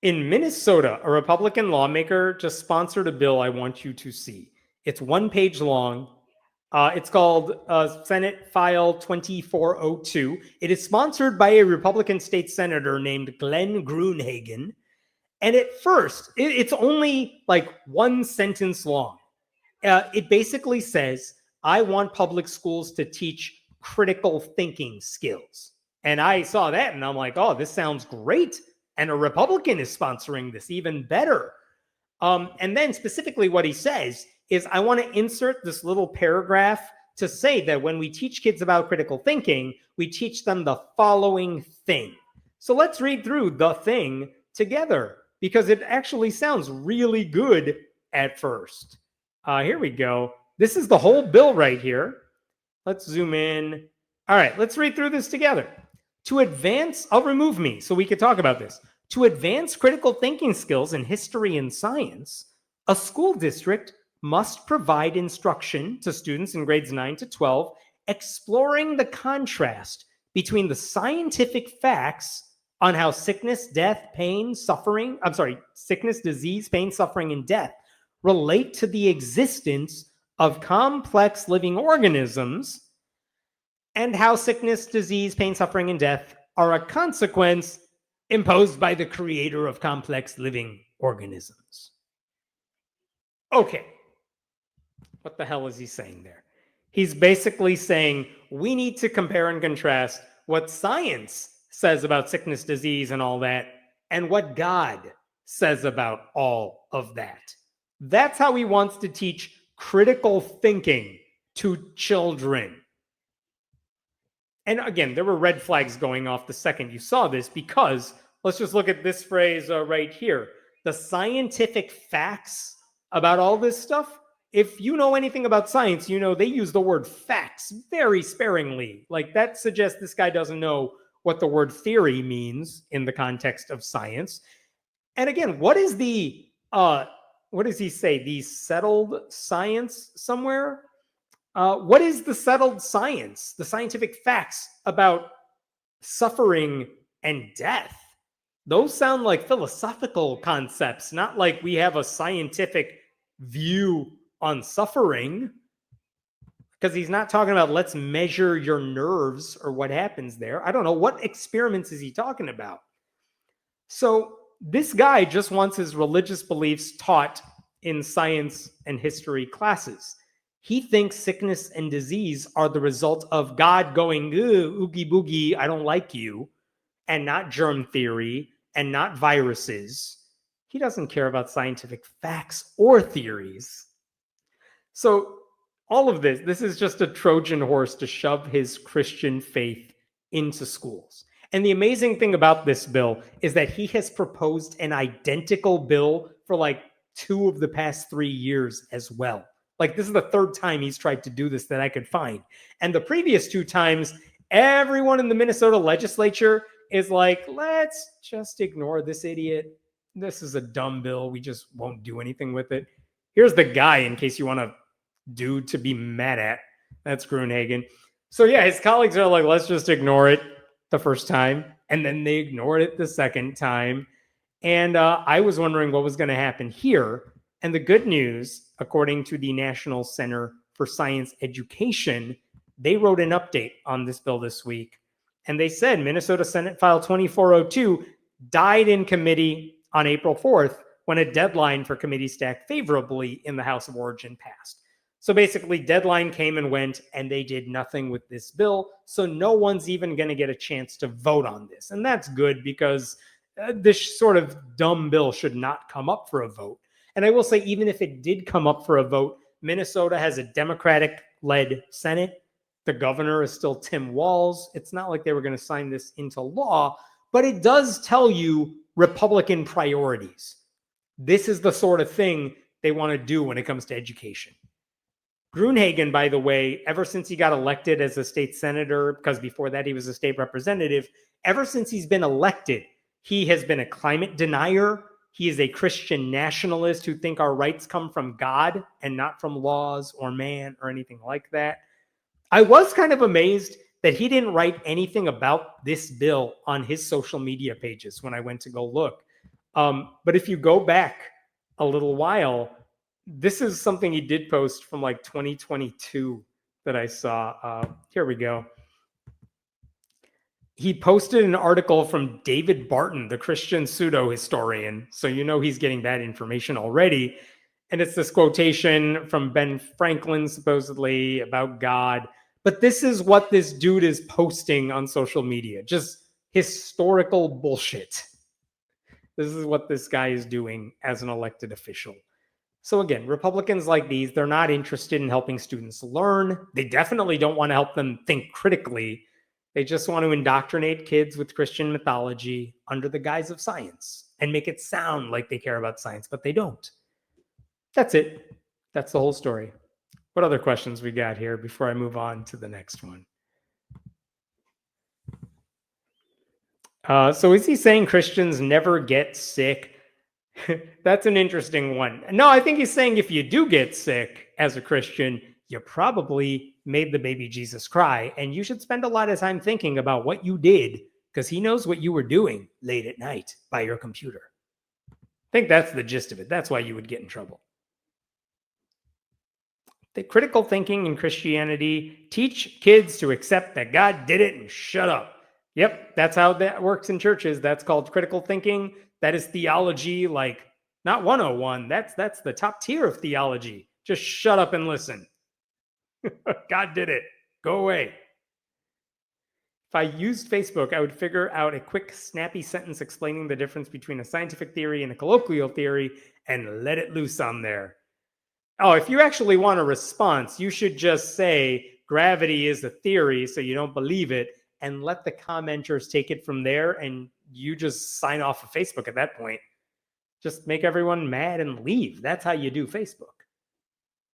In Minnesota, a Republican lawmaker just sponsored a bill I want you to see. It's 1 page long. It's called Senate File 2402. It is sponsored by a Republican state senator named Glenn Gruenhagen. And at first, it's only like 1 sentence long. It basically says, I want public schools to teach critical thinking skills. And I saw that and I'm like, oh, this sounds great. And a Republican is sponsoring this, even better. And then specifically what he says is, I want to insert this little paragraph to say that when we teach kids about critical thinking, we teach them the following thing. So let's read through the thing together, because it actually sounds really good at first. Here we go. This is the whole bill right here. Let's zoom in. All right, let's read through this together. To advance, I'll remove me so we can talk about this. To advance critical thinking skills in history and science, a school district must provide instruction to students in grades 9 to 12, exploring the contrast between the scientific facts on how sickness, disease, pain, suffering, and death relate to the existence of complex living organisms, and how sickness, disease, pain, suffering, and death are a consequence imposed by the creator of complex living organisms. Okay. What the hell is he saying there? He's basically saying we need to compare and contrast what science says about sickness, disease, and all that, and what God says about all of that. That's how he wants to teach critical thinking to children. And again, there were red flags going off the second you saw this, because let's just look at this phrase right here. The scientific facts about all this stuff. If you know anything about science, you know they use the word facts very sparingly. Like, that suggests this guy doesn't know what the word theory means in the context of science. And again, what is the, what does he say? The settled science somewhere? What is the settled science, the scientific facts about suffering and death? Those sound like philosophical concepts, not like we have a scientific view on suffering. Because he's not talking about let's measure your nerves or what happens there. I don't know. What experiments is he talking about? So this guy just wants his religious beliefs taught in science and history classes. He thinks sickness and disease are the result of God going, oogie boogie, I don't like you, and not germ theory and not viruses. He doesn't care about scientific facts or theories. So all of this is just a Trojan horse to shove his Christian faith into schools. And the amazing thing about this bill is that he has proposed an identical bill for like 2 of the past 3 years as well. Like, this is the 3rd time he's tried to do this that I could find. And the previous 2 times, everyone in the Minnesota legislature is like, let's just ignore this idiot. This is a dumb bill. We just won't do anything with it. Here's the guy, in case you want to do to be mad at. That's Gruenhagen. So yeah, his colleagues are like, let's just ignore it the first time. And then they ignored it the second time. And I was wondering what was going to happen here. And the good news, according to the National Center for Science Education, they wrote an update on this bill this week. And they said Minnesota Senate File 2402 died in committee on April 4th when a deadline for committees to act favorably in the House of Origin passed. So basically, deadline came and went, and they did nothing with this bill. So no one's even going to get a chance to vote on this. And that's good, because this sort of dumb bill should not come up for a vote. And I will say, even if it did come up for a vote, Minnesota has a Democratic-led Senate. The governor is still Tim Walz. It's not like they were going to sign this into law, but it does tell you Republican priorities. This is the sort of thing they want to do when it comes to education. Gruenhagen, by the way, ever since he got elected as a state senator, because before that he was a state representative, ever since he's been elected, he has been a climate denier. He is a Christian nationalist who think our rights come from God and not from laws or man or anything like that. I was kind of amazed that he didn't write anything about this bill on his social media pages when I went to go look. But if you go back a little while, this is something he did post from like 2022 that I saw. Here we go. He posted an article from David Barton, the Christian pseudo historian. So you know he's getting that information already. And it's this quotation from Ben Franklin, supposedly about God. But this is what this dude is posting on social media, just historical bullshit. This is what this guy is doing as an elected official. So again, Republicans like these, they're not interested in helping students learn. They definitely don't want to help them think critically. They just want to indoctrinate kids with Christian mythology under the guise of science and make it sound like they care about science, but they don't. That's it. That's the whole story. What other questions we got here before I move on to the next one? So is he saying Christians never get sick? That's an interesting one. No, I think he's saying if you do get sick as a Christian, you probably made the baby Jesus cry, and you should spend a lot of time thinking about what you did, because he knows what you were doing late at night by your computer. I think that's the gist of it. That's why you would get in trouble. The critical thinking in Christianity, teach kids to accept that God did it and shut up. Yep, that's how that works in churches. That's called critical thinking. That is theology, like not 101. That's the top tier of theology. Just shut up and listen. God did it. Go away. If I used Facebook, I would figure out a quick, snappy sentence explaining the difference between a scientific theory and a colloquial theory and let it loose on there. Oh, if you actually want a response, you should just say gravity is a theory, so you don't believe it, and let the commenters take it from there, and you just sign off of Facebook at that point. Just make everyone mad and leave. That's how you do Facebook.